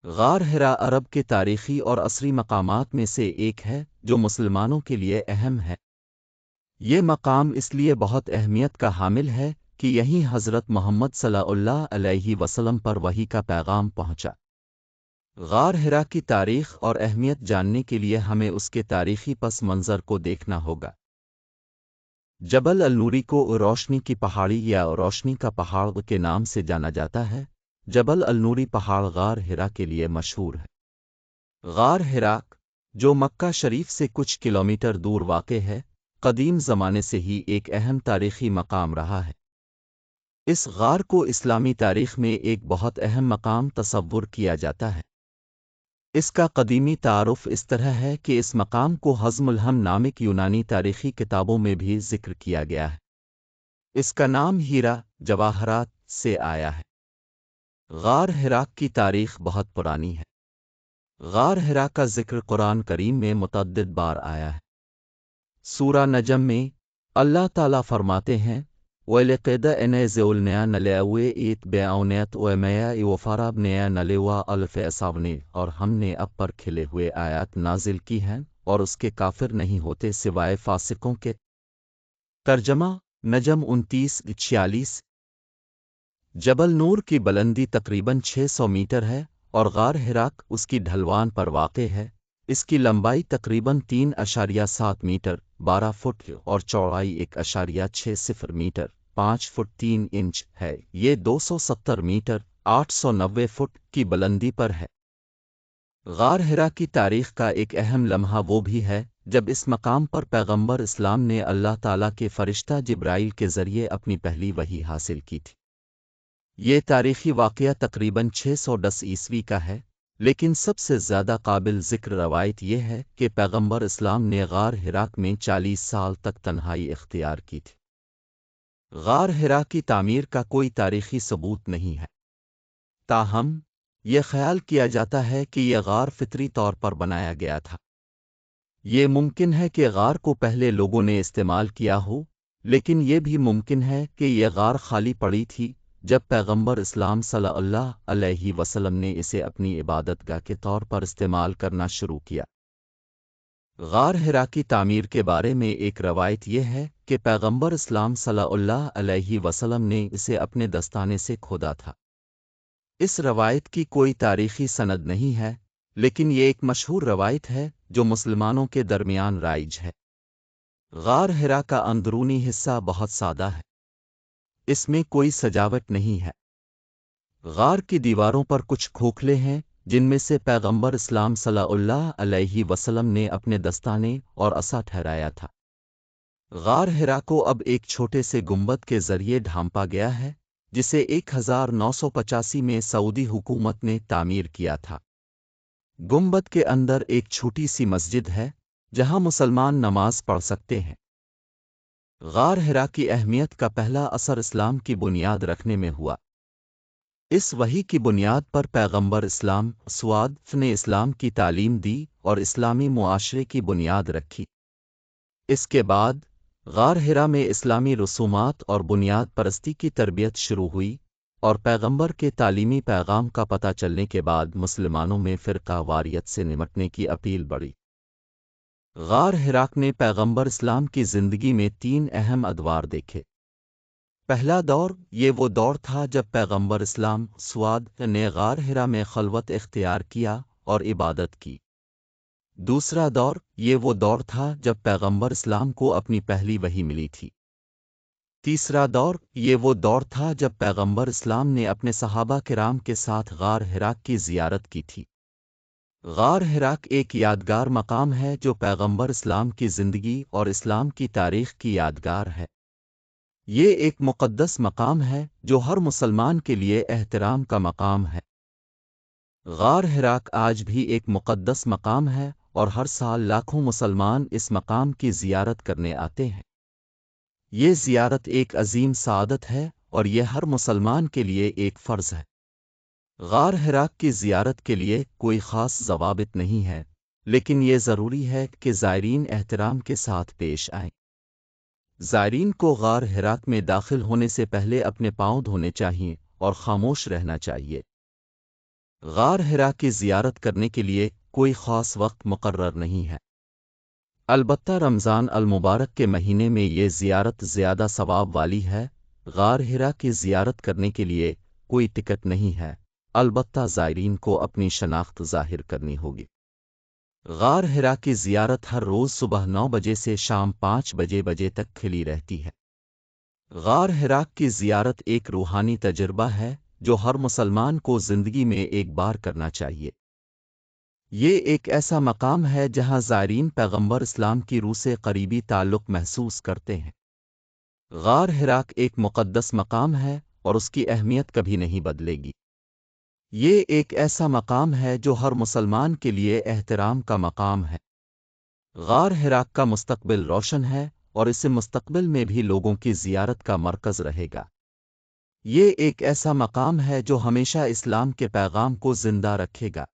غار ہرا عرب کے تاریخی اور عصری مقامات میں سے ایک ہے جو مسلمانوں کے لیے اہم ہے۔ یہ مقام اس لیے بہت اہمیت کا حامل ہے کہ یہیں حضرت محمد صلی اللہ علیہ وسلم پر وحی کا پیغام پہنچا۔ غار ہرا کی تاریخ اور اہمیت جاننے کے لیے ہمیں اس کے تاریخی پس منظر کو دیکھنا ہوگا۔ جبل النوری کو روشنی کی پہاڑی یا روشنی کا پہاڑ کے نام سے جانا جاتا ہے۔ جبل النوری پہاڑ غار ہرا کے لیے مشہور ہے۔ غار ہرا، جو مکہ شریف سے کچھ کلومیٹر دور واقع ہے، قدیم زمانے سے ہی ایک اہم تاریخی مقام رہا ہے۔ اس غار کو اسلامی تاریخ میں ایک بہت اہم مقام تصور کیا جاتا ہے۔ اس کا قدیمی تعارف اس طرح ہے کہ اس مقام کو حزم الہم نامک یونانی تاریخی کتابوں میں بھی ذکر کیا گیا ہے۔ اس کا نام ہیرا، جواہرات سے آیا ہے۔ غار ہرا کی تاریخ بہت پرانی ہے۔ غار ہرا کا ذکر قرآن کریم میں متعدد بار آیا ہے۔ سورہ نجم میں اللہ تعالیٰ فرماتے ہیں وَلِقَدْ أَنزَلْنَا نَلَوْئِتْ بِعَوْنَتْ وَمَيَا وَفَرَبْ نَيَا نَلِوَا الْفَسَابْنِ، اور ہم نے اب پر کھلے ہوئے آیات نازل کی ہیں اور اس کے کافر نہیں ہوتے سوائے فاسقوں کے۔ ترجمہ نجم 29:46۔ جبل نور کی بلندی تقریباً 600 میٹر ہے اور غار ہرا اس کی ڈھلوان پر واقع ہے۔ اس کی لمبائی تقریباً 3.7 میٹر 12 فٹ اور چوڑائی 1.60 میٹر 5 فٹ 3 انچ ہے۔ یہ 270 میٹر 890 فٹ کی بلندی پر ہے۔ غار ہرا کی تاریخ کا ایک اہم لمحہ وہ بھی ہے جب اس مقام پر پیغمبر اسلام نے اللہ تعالیٰ کے فرشتہ جبرائیل کے ذریعے اپنی پہلی وحی حاصل کی تھی۔ یہ تاریخی واقعہ تقریباً 610 عیسوی کا ہے، لیکن سب سے زیادہ قابل ذکر روایت یہ ہے کہ پیغمبر اسلام نے غار ہرا میں 40 سال تک تنہائی اختیار کی تھی۔ غار ہرا کی تعمیر کا کوئی تاریخی ثبوت نہیں ہے، تاہم یہ خیال کیا جاتا ہے کہ یہ غار فطری طور پر بنایا گیا تھا۔ یہ ممکن ہے کہ غار کو پہلے لوگوں نے استعمال کیا ہو، لیکن یہ بھی ممکن ہے کہ یہ غار خالی پڑی تھی جب پیغمبر اسلام صلی اللہ علیہ وسلم نے اسے اپنی عبادت گاہ کے طور پر استعمال کرنا شروع کیا۔ غار ہرا کی تعمیر کے بارے میں ایک روایت یہ ہے کہ پیغمبر اسلام صلی اللہ علیہ وسلم نے اسے اپنے دستانے سے کھودا تھا۔ اس روایت کی کوئی تاریخی سند نہیں ہے، لیکن یہ ایک مشہور روایت ہے جو مسلمانوں کے درمیان رائج ہے۔ غار ہرا کا اندرونی حصہ بہت سادہ ہے۔ اس میں کوئی سجاوٹ نہیں ہے۔ غار کی دیواروں پر کچھ کھوکھلے ہیں جن میں سے پیغمبر اسلام صلی اللہ علیہ وسلم نے اپنے دستانے اور عصا ٹھہرایا تھا۔ غار ہرا کو اب ایک چھوٹے سے گنبد کے ذریعے ڈھانپا گیا ہے جسے 1985 میں سعودی حکومت نے تعمیر کیا تھا۔ گنبد کے اندر ایک چھوٹی سی مسجد ہے جہاں مسلمان نماز پڑھ سکتے ہیں۔ غار ہرا کی اہمیت کا پہلا اثر اسلام کی بنیاد رکھنے میں ہوا۔ اس وحی کی بنیاد پر پیغمبر اسلام سواد نے اسلام کی تعلیم دی اور اسلامی معاشرے کی بنیاد رکھی۔ اس کے بعد غار ہرا میں اسلامی رسومات اور بنیاد پرستی کی تربیت شروع ہوئی، اور پیغمبر کے تعلیمی پیغام کا پتہ چلنے کے بعد مسلمانوں میں فرقہ واریت سے نمٹنے کی اپیل بڑھی۔ غار ہرا نے پیغمبر اسلام کی زندگی میں 3 اہم ادوار دیکھے۔ پہلا دور یہ وہ دور تھا جب پیغمبر اسلام سواد نے غار ہرا میں خلوت اختیار کیا اور عبادت کی۔ دوسرا دور یہ وہ دور تھا جب پیغمبر اسلام کو اپنی پہلی وحی ملی تھی۔ تیسرا دور یہ وہ دور تھا جب پیغمبر اسلام نے اپنے صحابہ کرام کے ساتھ غار ہرا کی زیارت کی تھی۔ غار ہرا ایک یادگار مقام ہے جو پیغمبر اسلام کی زندگی اور اسلام کی تاریخ کی یادگار ہے۔ یہ ایک مقدس مقام ہے جو ہر مسلمان کے لیے احترام کا مقام ہے۔ غار ہرا آج بھی ایک مقدس مقام ہے اور ہر سال لاکھوں مسلمان اس مقام کی زیارت کرنے آتے ہیں۔ یہ زیارت ایک عظیم سعادت ہے اور یہ ہر مسلمان کے لیے ایک فرض ہے۔ غار ہرا کی زیارت کے لیے کوئی خاص ضوابط نہیں ہے، لیکن یہ ضروری ہے کہ زائرین احترام کے ساتھ پیش آئیں۔ زائرین کو غار ہرا میں داخل ہونے سے پہلے اپنے پاؤں دھونے چاہیے اور خاموش رہنا چاہیے۔ غار ہرا کی زیارت کرنے کے لیے کوئی خاص وقت مقرر نہیں ہے، البتہ رمضان المبارک کے مہینے میں یہ زیارت زیادہ ثواب والی ہے۔ غار ہرا کی زیارت کرنے کے لیے کوئی ٹکٹ نہیں ہے، البتہ زائرین کو اپنی شناخت ظاہر کرنی ہوگی۔ غار ہرا کی زیارت ہر روز صبح 9 بجے سے شام 5 بجے تک کھلی رہتی ہے۔ غار ہرا کی زیارت ایک روحانی تجربہ ہے جو ہر مسلمان کو زندگی میں ایک بار کرنا چاہیے۔ یہ ایک ایسا مقام ہے جہاں زائرین پیغمبر اسلام کی روح سے قریبی تعلق محسوس کرتے ہیں۔ غار ہرا ایک مقدس مقام ہے اور اس کی اہمیت کبھی نہیں بدلے گی۔ یہ ایک ایسا مقام ہے جو ہر مسلمان کے لیے احترام کا مقام ہے۔ غار ہرا کا مستقبل روشن ہے اور اسے مستقبل میں بھی لوگوں کی زیارت کا مرکز رہے گا۔ یہ ایک ایسا مقام ہے جو ہمیشہ اسلام کے پیغام کو زندہ رکھے گا۔